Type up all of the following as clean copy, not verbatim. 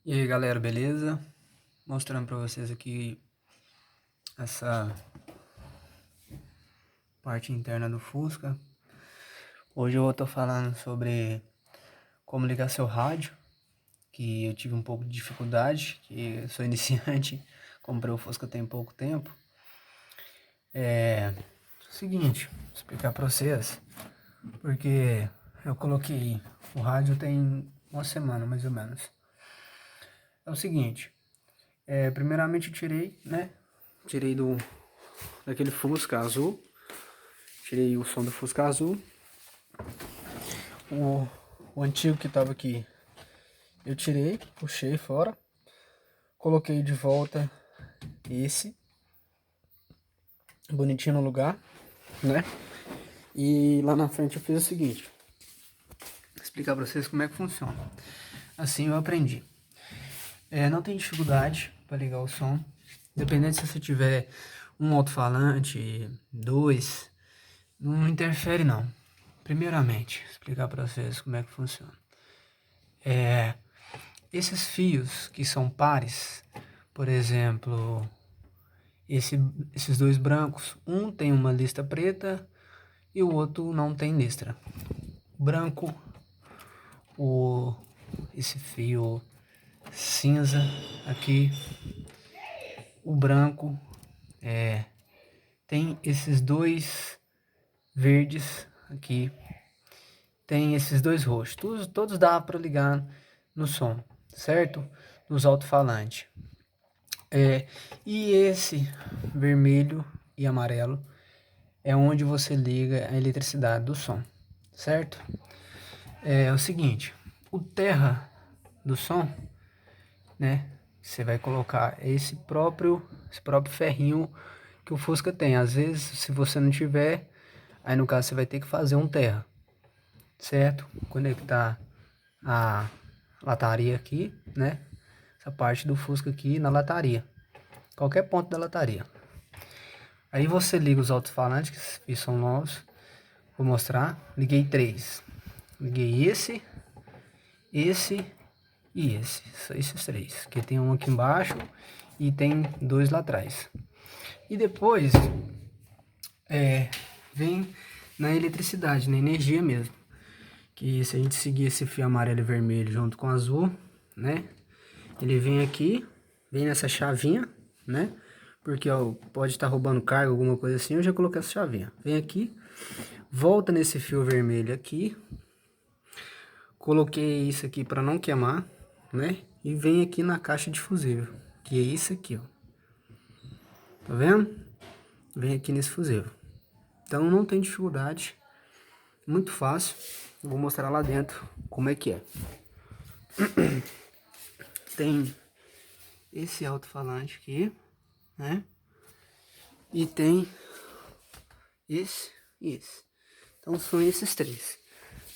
E aí galera, beleza? Mostrando pra vocês aqui essa parte interna do Fusca. Hoje eu tô falando sobre como ligar seu rádio, que eu tive um pouco de dificuldade, que eu sou iniciante, comprei o Fusca tem pouco tempo. Seguinte, vou explicar pra vocês, porque eu coloquei o rádio tem uma semana mais ou menos. É o seguinte, primeiramente eu tirei, né? Tirei daquele Fusca azul. Tirei o som do Fusca azul. O antigo que tava aqui, eu tirei, puxei fora. Coloquei de volta esse, bonitinho no lugar, né? E lá na frente eu fiz o seguinte. Vou explicar pra vocês como é que funciona. Assim eu aprendi. Não tem dificuldade para ligar o som. Dependendo se você tiver um alto-falante, dois, não interfere não. Primeiramente, explicar para vocês como é que funciona. Esses fios que são pares, por exemplo, esses dois brancos, um tem uma lista preta e o outro não tem listra. Branco, esse fio cinza aqui, o branco, tem esses dois verdes aqui, tem esses dois roxos. Todos dá para ligar no som, certo? Nos alto-falantes. E esse vermelho e amarelo é onde você liga a eletricidade do som, certo? É o seguinte, o terra do som, né? Você vai colocar esse próprio ferrinho que o Fusca tem. Às vezes, se você não tiver, aí no caso você vai ter que fazer um terra, certo? Conectar a lataria aqui, né? Essa parte do Fusca aqui na lataria, qualquer ponto da lataria. Aí você liga os alto-falantes, que são novos. Vou mostrar. Liguei 3. Liguei esse e esse. São esses três. Que tem um aqui embaixo e tem dois lá atrás. E depois vem na eletricidade, na energia mesmo. Que se a gente seguir esse fio amarelo e vermelho junto com o azul, né? Ele vem aqui, vem nessa chavinha, né? Porque ó, pode estar roubando carga, alguma coisa assim, eu já coloquei essa chavinha. Vem aqui, volta nesse fio vermelho aqui. Coloquei isso aqui para não queimar, né? E vem aqui na caixa de fusível, que é isso aqui, ó. Tá vendo? Vem aqui nesse fusível. Então não tem dificuldade, muito fácil. Eu vou mostrar lá dentro como é que é. Tem esse alto-falante aqui, né? E tem esse e esse. Então são esses três.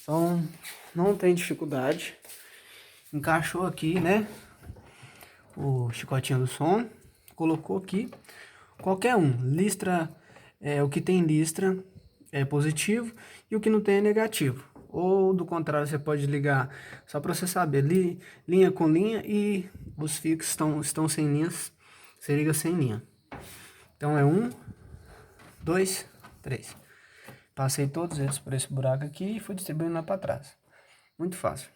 Então não tem dificuldade. Encaixou aqui, né? O chicotinho do som. Colocou aqui. Qualquer um. Listra, o que tem listra é positivo e o que não tem é negativo. Ou do contrário, você pode ligar, só para você saber, linha com linha, e os fios que estão sem linhas, você liga sem linha. Então é 1, 2, 3. Passei todos eles por esse buraco aqui e fui distribuindo lá para trás. Muito fácil.